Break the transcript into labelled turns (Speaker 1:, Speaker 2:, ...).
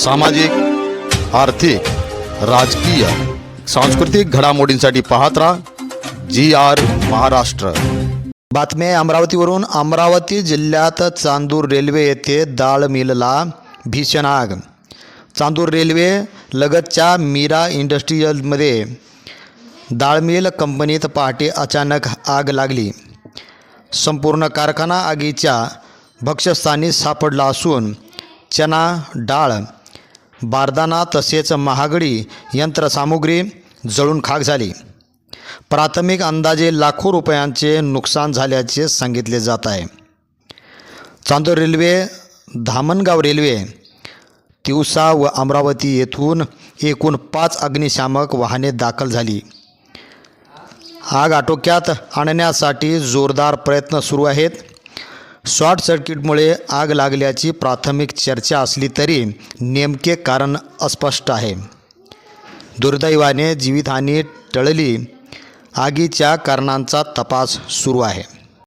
Speaker 1: सामाजिक, आर्थिक, राजकीय, सांस्कृतिक घडामोडींसाठी पाहत राहा GR महाराष्ट्र।
Speaker 2: बातम्या अमरावतीवरून। अमरावती जिल्ह्यात चांदूर रेल्वे येथे डाळ मिलला भीषण आग। चांदूर रेल्वे लगतच्या मीरा इंडस्ट्रीजमध्ये डाळ मिल कंपनीत पहाटे अचानक आग लागली। संपूर्ण कारखाना आगीच्या भक्ष्यस्थानी सापडला असून चना, डाळ, बारदाना तसेच महागडी यंत्रसामुग्री जळून खाक झाली। प्राथमिक अंदाजे लाखो रुपयांचे नुकसान झाल्याचे सांगितले जात आहे। चांदूर रेल्वे, धामणगाव रेल्वे, तिवसा व अमरावती येथून एकूण 5 अग्निशामक वाहने दाखल झाली। आग आटोक्यात आणण्यासाठी जोरदार प्रयत्न सुरू आहेत। शॉर्ट सर्किटमुळे आग लागल्याची प्राथमिक चर्चा असली तरी नेमके कारण अस्पष्ट आहे। दुर्दैवाने जीवितहानी टळली। आगीच्या कारणांचा तपास सुरू आहे।